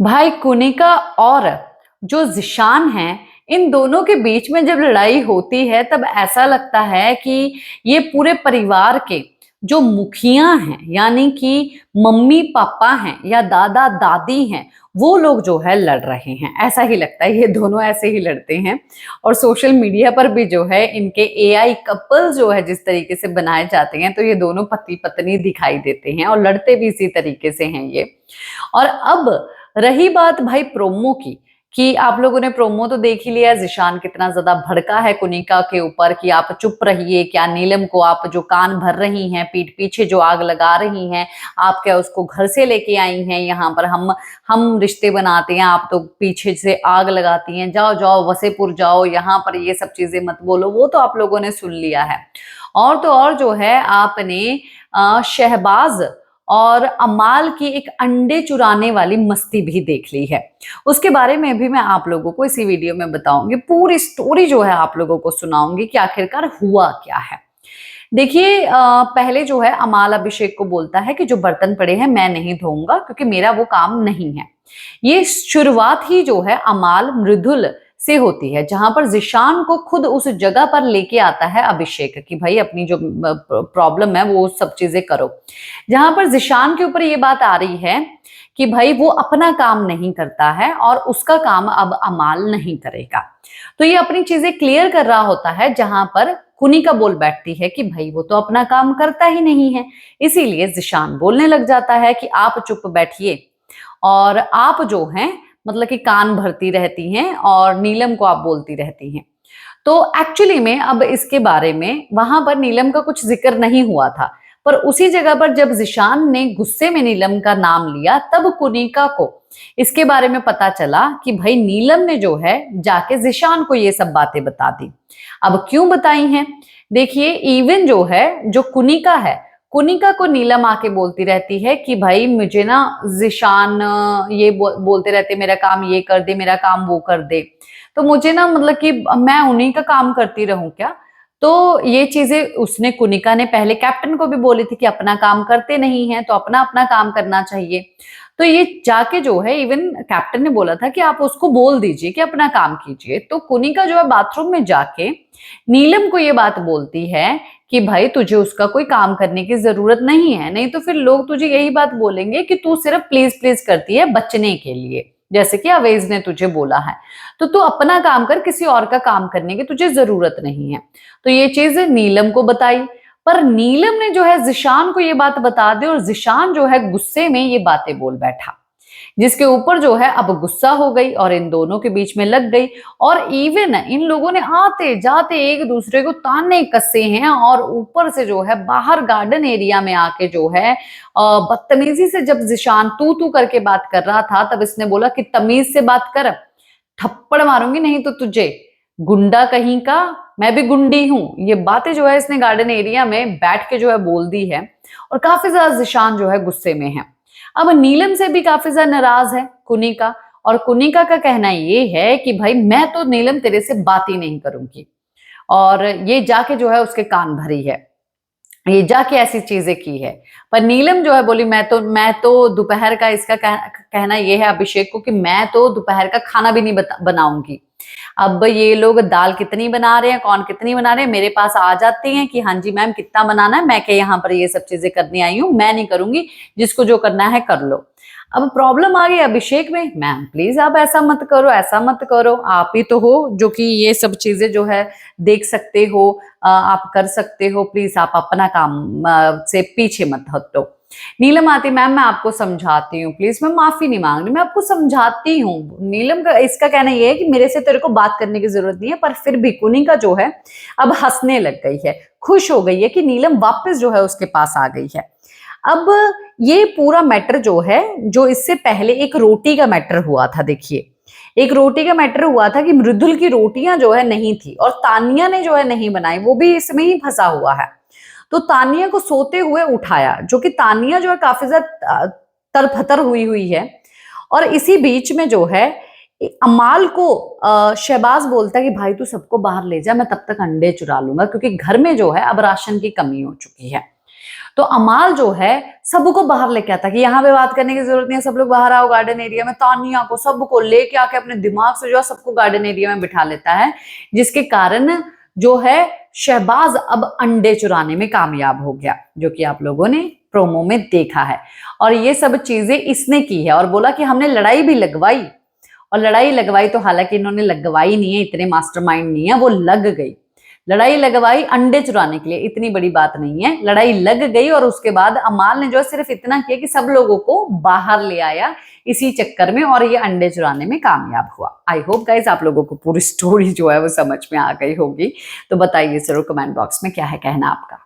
भाई कुनिका और जो जिशान है, इन दोनों के बीच में जब लड़ाई होती है तब ऐसा लगता है कि ये पूरे परिवार के जो मुखिया हैं, यानी कि मम्मी पापा हैं या दादा दादी हैं, वो लोग जो है लड़ रहे हैं। ऐसा ही लगता है, ये दोनों ऐसे ही लड़ते हैं। और सोशल मीडिया पर भी जो है इनके एआई कपल जो है जिस तरीके से बनाए जाते हैं, तो ये दोनों पति पत्नी दिखाई देते हैं और लड़ते भी इसी तरीके से हैं ये। और अब रही बात भाई प्रोमो की, कि आप लोगों ने प्रोमो तो देख ही लिया, जिशान कितना ज्यादा भड़का है कुनिका के ऊपर कि आप चुप रहिए, क्या नीलम को आप जो कान भर रही हैं, पीठ पीछे जो आग लगा रही हैं, आप क्या उसको घर से लेके आई हैं, यहाँ पर हम रिश्ते बनाते हैं, आप तो पीछे से आग लगाती हैं, जाओ जाओ वसेपुर जाओ, यहाँ पर ये सब चीजें मत बोलो। वो तो आप लोगों ने सुन लिया है। और तो और जो है आपने शहबाज और अमाल की एक अंडे चुराने वाली मस्ती भी देख ली है। उसके बारे में भी मैं आप लोगों को इसी वीडियो में बताऊंगी, पूरी स्टोरी जो है आप लोगों को सुनाऊंगी कि आखिरकार हुआ क्या है। देखिए, पहले जो है अमाल अभिषेक को बोलता है कि जो बर्तन पड़े हैं मैं नहीं धोऊंगा क्योंकि मेरा वो काम नहीं है। ये शुरुआत ही जो है अमाल मृदुल से होती है, जहां पर जिशान को खुद उस जगह पर लेके आता है अभिषेक कि भाई अपनी जो प्रॉब्लम है वो सब चीजें करो। जहां पर जिशान के ऊपर ये बात आ रही है कि भाई वो अपना काम नहीं करता है और उसका काम अब अमाल नहीं करेगा। तो ये अपनी चीजें क्लियर कर रहा होता है, जहां पर कुनिका बोल बैठती है कि भाई वो तो अपना काम करता ही नहीं है। इसीलिए जिशान बोलने लग जाता है कि आप चुप बैठिए और आप जो हैं मतलब कि कान भरती रहती हैं और नीलम को आप बोलती रहती हैं। तो एक्चुअली में अब इसके बारे में वहां पर नीलम का कुछ जिक्र नहीं हुआ था, पर उसी जगह पर जब जिशान ने गुस्से में नीलम का नाम लिया तब कुनिका को इसके बारे में पता चला कि भाई नीलम ने जो है जाके जिशान को ये सब बातें बता दी। अब क्यों बताई हैं? देखिए, इवन जो है जो कुनिका है, कुनिका को नीलम आके बोलती रहती है कि भाई मुझे ना जिशान ये बोलते रहते मेरा काम ये कर दे, मेरा काम वो कर दे, तो मुझे ना मतलब कि मैं उन्हीं का काम करती रहूं क्या? तो ये चीजें उसने कुनिका ने पहले कैप्टन को भी बोली थी कि अपना काम करते नहीं है तो अपना अपना काम करना चाहिए। तो ये जाके जो है इवन कैप्टन ने बोला था कि आप उसको बोल दीजिए कि अपना काम कीजिए। तो कुनिका जो है बाथरूम में जाके नीलम को ये बात बोलती है कि भाई तुझे उसका कोई काम करने की जरूरत नहीं है, नहीं तो फिर लोग तुझे यही बात बोलेंगे कि तू सिर्फ प्लीज प्लीज करती है बचने के लिए, जैसे कि अवेज ने तुझे बोला है। तो तू अपना काम कर, किसी और का काम करने की तुझे जरूरत नहीं है। तो ये चीज नीलम को बताई, पर नीलम ने जो है जिशान को ये बात बता दी और जिशान जो है गुस्से में ये बातें बोल बैठा, जिसके ऊपर जो है अब गुस्सा हो गई और इन दोनों के बीच में लग गई। और इवन इन लोगों ने आते जाते एक दूसरे को ताने कसे हैं और ऊपर से जो है बाहर गार्डन एरिया में आके जो है बदतमीजी से जब जिशान तू तू करके बात कर रहा था तब इसने बोला कि तमीज से बात कर, थप्पड़ मारूंगी नहीं तो तुझे, गुंडा कहीं का, मैं भी गुंडी हूं। ये बातें जो है इसने गार्डन एरिया में बैठ के जो है बोल दी है और काफी ज्यादा जिशान जो है गुस्से में है। अब नीलम से भी काफी ज्यादा नाराज है कुनिका, और कुनिका का कहना ये है कि भाई मैं तो नीलम तेरे से बात ही नहीं करूंगी, और ये जाके जो है उसके कान भरी है, ये जाके ऐसी चीजें की है। पर नीलम जो है बोली मैं तो दोपहर का इसका कहना ये है अभिषेक को कि मैं तो दोपहर का खाना भी नहीं बनाऊंगी। अब ये लोग दाल कितनी बना रहे हैं, कौन कितनी बना रहे हैं, मेरे पास आ जाती हैं कि हाँ जी मैम कितना बनाना है, मैं क्या यहाँ पर ये सब चीजें करने आई हूँ, मैं नहीं करूंगी, जिसको जो करना है कर लो। अब प्रॉब्लम आ गई अभिषेक में, मैम प्लीज आप ऐसा मत करो, ऐसा मत करो, आप ही तो हो जो कि ये सब चीजें जो है देख सकते हो, आप कर सकते हो, प्लीज आप अपना काम से पीछे मत हटो। नीलम आती, मैम मैं आपको समझाती हूँ, प्लीज मैं माफी नहीं मांग रही, मैं आपको समझाती हूँ। नीलम का इसका कहना ये है कि मेरे से तेरे को बात करने की जरूरत नहीं है, पर फिर भी कुनिका जो है अब हंसने लग गई है, खुश हो गई है कि नीलम वापस जो है उसके पास आ गई है। अब ये पूरा मैटर जो है, जो इससे पहले एक रोटी का मैटर हुआ था, देखिए एक रोटी का मैटर हुआ था कि मृदुल की रोटियां जो है नहीं थी और तानिया ने जो है नहीं बनाई, वो भी इसमें ही फंसा हुआ है। तो तानिया को सोते हुए उठाया, जो कि तानिया जो है काफी ज्यादा तरफतर हुई हुई है। और इसी बीच में जो है अमाल को शहबाज बोलता है कि भाई तू सबको बाहर ले जा, मैं तब तक अंडे चुरा लूंगा, क्योंकि घर में जो है अब राशन की कमी हो चुकी है। तो अमाल जो है सबको बाहर लेके आता कि यहाँ पे बात करने की जरूरत नहीं है, सब लोग बाहर आओ गार्डन एरिया में। तानिया को सबको लेके आके अपने दिमाग से जो है सबको गार्डन एरिया में बिठा लेता है, जिसके कारण जो है शहबाज अब अंडे चुराने में कामयाब हो गया, जो कि आप लोगों ने प्रोमो में देखा है। और ये सब चीजें इसने की है और बोला कि हमने लड़ाई भी लगवाई, और लड़ाई लगवाई तो हालांकि इन्होंने लगवाई नहीं है, इतने मास्टरमाइंड नहीं है, वो लग गई। लड़ाई लगवाई अंडे चुराने के लिए, इतनी बड़ी बात नहीं है, लड़ाई लग गई। और उसके बाद अमाल ने जो सिर्फ इतना किया कि सब लोगों को बाहर ले आया इसी चक्कर में, और ये अंडे चुराने में कामयाब हुआ। आई होप गाइज आप लोगों को पूरी स्टोरी जो है वो समझ में आ गई होगी। तो बताइए जरूर कमेंट बॉक्स में क्या है कहना आपका।